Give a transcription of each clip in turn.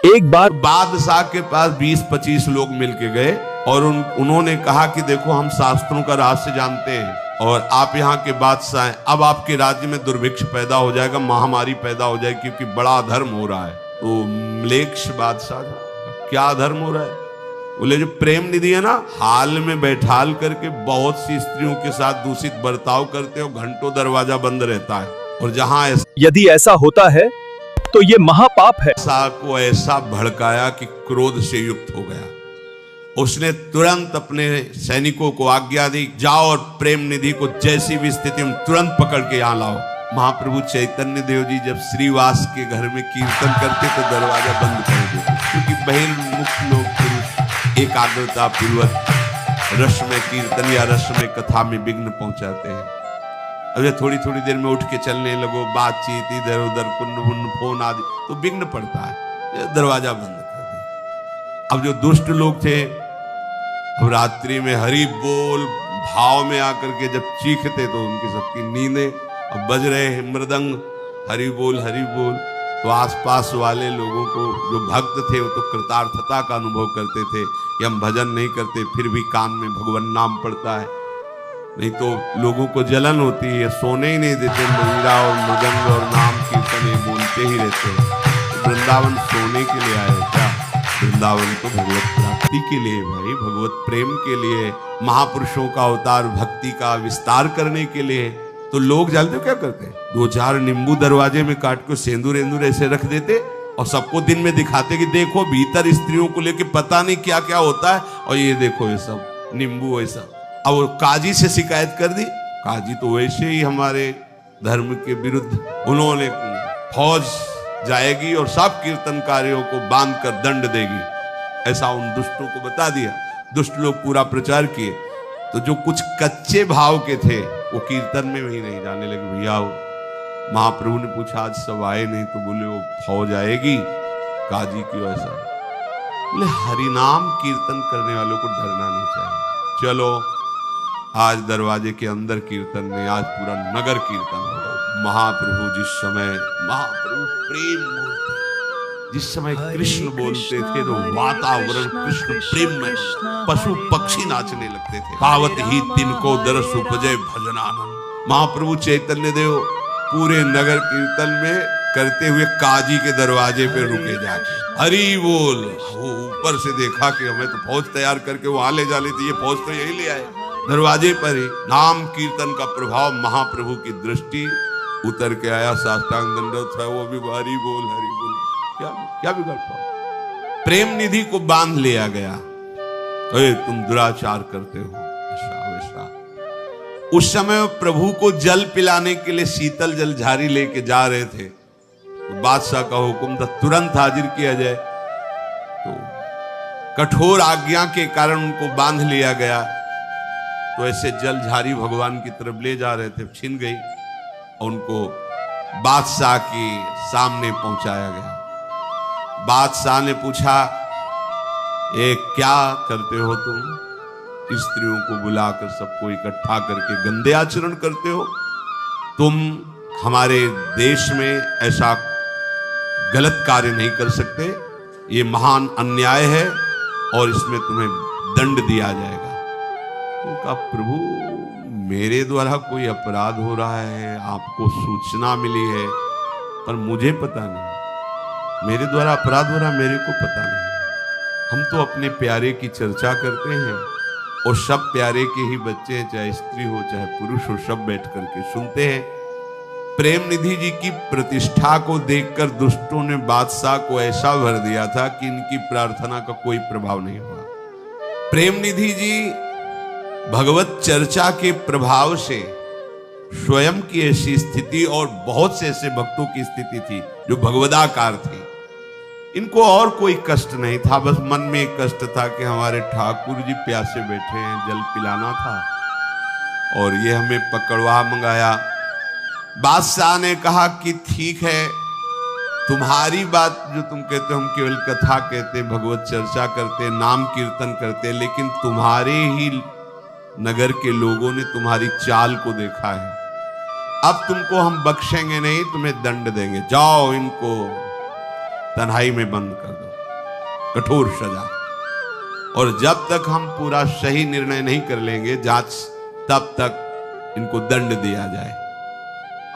एक बार बादशाह के पास 20-25 लोग मिलके गए और उन्होंने कहा कि देखो हम शास्त्रों का रहस्य जानते हैं और आप यहाँ के बादशाह हैं, अब आपके राज्य में दुर्भिक्ष पैदा हो जाएगा, महामारी पैदा हो जाएगी क्योंकि बड़ा अधर्म हो रहा है। तो म्लेच्छ बादशाह क्या अधर्म हो रहा है? बोले जो प्रेम निधि है ना, हाल में बैठाल करके बहुत सी स्त्रियों के साथ दूषित बर्ताव करते हो, घंटों दरवाजा बंद रहता है। और जहां यदि ऐसा होता है तो ये महापाप है। को ऐसा भड़काया कि क्रोध से युक्त हो गया। उसने तुरंत अपने सैनिकों को आज्ञा दी, जाओ और प्रेम निधि को जैसी भी स्थिति में तुरंत पकड़ के यहाँ लाओ। महाप्रभु चैतन्य देव जी जब श्रीवास के घर में कीर्तन करते तो दरवाजा बंद कर देते, क्योंकि बहिर्मुख लोग पुरुष एकाग्रता पूर्वक रस में कीर्तन या रस में कथा में विघ्न पहुंचाते हैं। अब थोड़ी थोड़ी देर में उठ के चलने लगो, बातचीत इधर उधर कुन्न फोन आदि, तो विघ्न पड़ता है, दरवाजा बंद कर दिया। अब जो दुष्ट लोग थे, अब रात्रि में हरि बोल भाव में आकर के जब चीखते तो उनकी सबकी नींदें, अब बज रहे हैं मृदंग हरि बोल, तो आसपास वाले लोगों को जो भक्त थे वो तो कृतार्थता का अनुभव करते थे कि हम भजन नहीं करते फिर भी कान में भगवान नाम पड़ता है, नहीं तो लोगों को जलन होती है, सोने ही नहीं देते, मंगरा और मृदंग और नाम कीर्तन ये बोलते ही रहते हैं। वृंदावन सोने के लिए आए क्या? वृंदावन तो भगवत प्राप्ति के लिए भाई, भगवत प्रेम के लिए, महापुरुषों का अवतार भक्ति का विस्तार करने के लिए। तो लोग जानते हो क्या करते? 2-4 नींबू दरवाजे में काट के सेंदूर ऐसे रख देते और सबको दिन में दिखाते कि देखो भीतर स्त्रियों को लेके पता नहीं क्या क्या होता है, और ये देखो ये सब नींबू ऐसा। अब वो काजी से शिकायत कर दी, काजी तो वैसे ही हमारे धर्म के विरुद्ध, उन्होंने फौज जाएगी और सब कीर्तनकारियों को बांधकर दंड देगी, ऐसा उन दुष्टों को बता दिया। दुष्ट लोग पूरा प्रचार किए, तो जो कुछ कच्चे भाव के थे वो कीर्तन में भी नहीं जाने लगे। भैया महाप्रभु ने पूछा आज सब आए नहीं, तो बोले वो फौज आएगी, काजी क्यों ऐसा? बोले हरिनाम कीर्तन करने वालों को डरना नहीं चाहिए। चलो आज दरवाजे के अंदर कीर्तन नहीं, आज पूरा नगर कीर्तन होगा। महाप्रभु जिस समय, महाप्रभु प्रेम मूर्ति, जिस समय कृष्ण बोलते थे तो वातावरण कृष्ण प्रेम में, पशु पक्षी नाचने लगते थे। पावत ही तिनको दरस उपजे भजनानंद। महाप्रभु चैतन्य देव पूरे नगर कीर्तन में करते हुए काजी के दरवाजे पे रुके जाके हरि बोल। वो ऊपर से देखा कि हमें तो फौज तैयार करके वहां ले जा लेती, ये फौज तो यही ले आए। दरवाजे पर ही नाम कीर्तन का प्रभाव, महाप्रभु की दृष्टि उतर के आया, साष्टांग दंडवत है, वो भी हरि बोल हरि बोल। क्या बिगड़ पाओ? प्रेम निधि को बांध लिया गया, अरे तुम दुराचार करते हो, ऐसा वैसा। उस समय प्रभु को जल पिलाने के लिए शीतल जल झारी लेके जा रहे थे, तो बादशाह का हुक्म था तुरंत हाजिर किया जाए। तो कठोर आज्ञा के कारण उनको बांध लिया गया। तो ऐसे जल झारी भगवान की तरफ ले जा रहे थे, छिन गई और उनको बादशाह के सामने पहुंचाया गया। बादशाह ने पूछा ये क्या करते हो तुम? स्त्रियों को बुलाकर सबको इकट्ठा करके गंदे आचरण करते हो। तुम हमारे देश में ऐसा गलत कार्य नहीं कर सकते, ये महान अन्याय है और इसमें तुम्हें दंड दिया जाएगा। उनका प्रभु मेरे द्वारा कोई अपराध हो रहा है, आपको सूचना मिली है, पर मुझे पता नहीं, मेरे द्वारा अपराध हो रहा मेरे को पता नहीं। हम तो अपने प्यारे की चर्चा करते हैं और सब प्यारे के ही बच्चे हैं, चाहे स्त्री हो चाहे पुरुष हो, सब बैठ करके सुनते हैं। प्रेम निधि जी की प्रतिष्ठा को देखकर दुष्टों ने बादशाह को ऐसा भर दिया था कि इनकी प्रार्थना का कोई प्रभाव नहीं हुआ। प्रेम निधि जी भगवत चर्चा के प्रभाव से स्वयं की ऐसी स्थिति और बहुत से ऐसे भक्तों की स्थिति थी जो भगवदाकार थी। इनको और कोई कष्ट नहीं था, बस मन में एक कष्ट था कि हमारे ठाकुर जी प्यासे बैठे हैं, जल पिलाना था और ये हमें पकड़वा मंगाया। बादशाह ने कहा कि ठीक है, तुम्हारी बात जो तुम कहते हो, हम केवल कथा कहते, भगवत चर्चा करते, नाम कीर्तन करते, लेकिन तुम्हारे ही नगर के लोगों ने तुम्हारी चाल को देखा है। अब तुमको हम बख्शेंगे नहीं, तुम्हें दंड देंगे, जाओ इनको तन्हाई में बंद कर दो। कठोर सजा। और जब तक हम पूरा सही निर्णय नहीं कर लेंगे जांच, तब तक इनको दंड दिया जाए।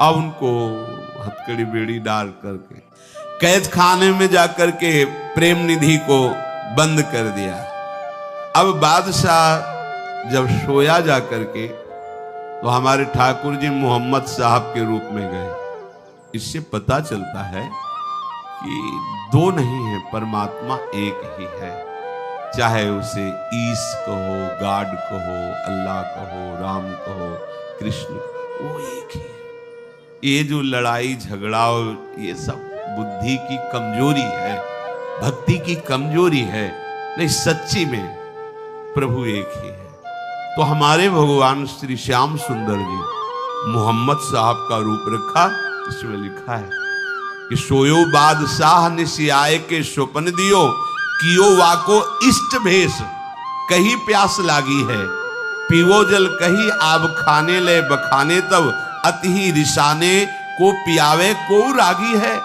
अब उनको हथकड़ी बेड़ी डाल करके कैद खाने में जाकर के प्रेम निधि को बंद कर दिया। अब बादशाह जब सोया जा करके, तो हमारे ठाकुर जी मोहम्मद साहब के रूप में गए। इससे पता चलता है कि दो नहीं है, परमात्मा एक ही है। चाहे उसे ईश कहो, गॉड कहो, अल्लाह कहो, राम कहो, कृष्ण, वो एक ही है। ये जो लड़ाई झगड़ा और ये सब बुद्धि की कमजोरी है, भक्ति की कमजोरी है। नहीं, सच्ची में प्रभु एक ही है। तो हमारे भगवान श्री श्याम सुंदर जी मोहम्मद साहब का रूप रखा। इसमें लिखा है कि सोयो बादशाह निसियाए के स्वप्न दियो, कियो वाको इष्ट भेष, कहीं प्यास लागी है, पीवो जल कहीं आब खाने ले बखाने, तब अति रिसाने को पियावे को रागी है।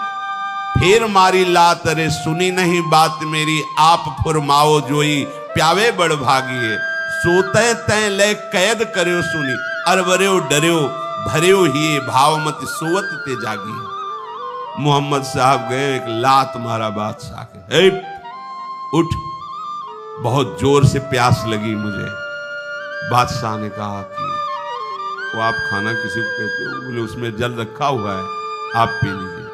फेर मारी लात रे सुनी नहीं बात मेरी, आप फुरमाओ जोई प्यावे बड़ भागी है। सोते तय ले कैद करो सुनी, अरवरो डर्यो भर्यो ही भाव मत सोवत ते जागी है। मोहम्मद साहब गए, एक लात मारा बादशाह के, उठ, बहुत जोर से प्यास लगी मुझे। बादशाह ने कहा कि वो आप खाना किसी को कहते हो? बोले उसमें जल रखा हुआ है, आप पी लीजिए।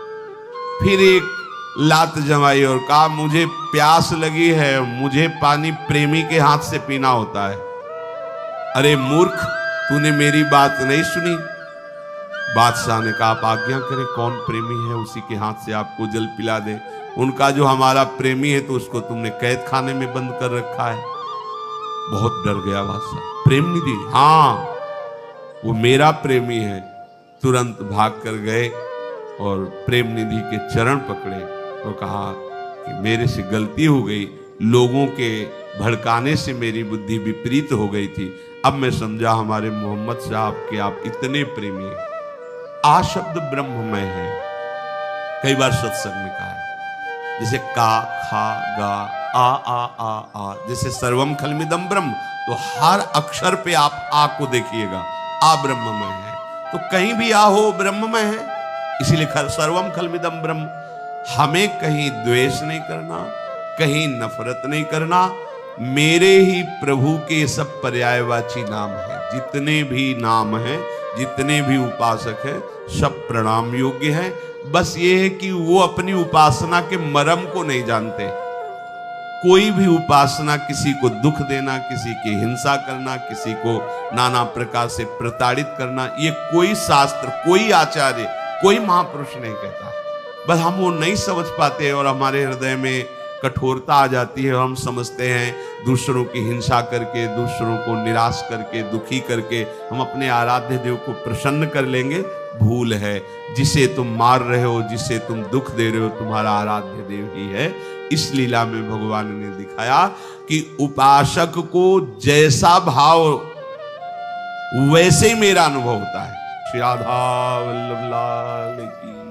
फिर एक लात जमाई और कहा मुझे प्यास लगी है, मुझे पानी प्रेमी के हाथ से पीना होता है। अरे मूर्ख, तूने मेरी बात नहीं सुनी। बादशाह ने कहा आप आज्ञा करें, कौन प्रेमी है उसी के हाथ से आपको जल पिला दे। उनका जो हमारा प्रेमी है तो उसको तुमने कैद खाने में बंद कर रखा है। बहुत डर गया बादशाह। प्रेम निधि, हाँ वो मेरा प्रेमी है। तुरंत भाग कर गए और प्रेम निधि के चरण पकड़े और कहा कि मेरे से गलती हो गई, लोगों के भड़काने से मेरी बुद्धि विपरीत हो गई थी। अब मैं समझा हमारे मोहम्मद साहब के आप इतने प्रेमी हैं। आ शब्द ब्रह्ममय है, कई बार सत्संग में कहा है। जैसे का, खा, गा, आ, जैसे सर्वम खलमिदम ब्रह्म, तो हर अक्षर पे आप आ को देखिएगा, आ ब्रह्ममय है। तो कहीं भी आ हो ब्रह्ममय है, इसीलिए सर्वम खलमिदम ब्रह्म। हमें कहीं द्वेष नहीं करना, कहीं नफरत नहीं करना। मेरे ही प्रभु के सब पर्यायवाची नाम है। जितने भी नाम हैं, जितने भी उपासक हैं, सब प्रणाम योग्य हैं। बस ये है कि वो अपनी उपासना के मर्म को नहीं जानते। कोई भी उपासना किसी को दुख देना, किसी की हिंसा करना, किसी को नाना प्रकार से प्रताड़ित करना, ये कोई शास्त्र, कोई आचार्य, कोई महापुरुष नहीं कहता। बस हम वो नहीं समझ पाते और हमारे हृदय में कठोरता आ जाती है। हम समझते हैं दूसरों की हिंसा करके, दूसरों को निराश करके, दुखी करके हम अपने आराध्य देव को प्रसन्न कर लेंगे। भूल है। जिसे तुम मार रहे हो, जिसे तुम दुख दे रहे हो, तुम्हारा आराध्य देव ही है। इस लीला में भगवान ने दिखाया कि उपासक को जैसा भाव वैसे ही मेरा अनुभव होता है। श्री राधा वल्लभ लाल की।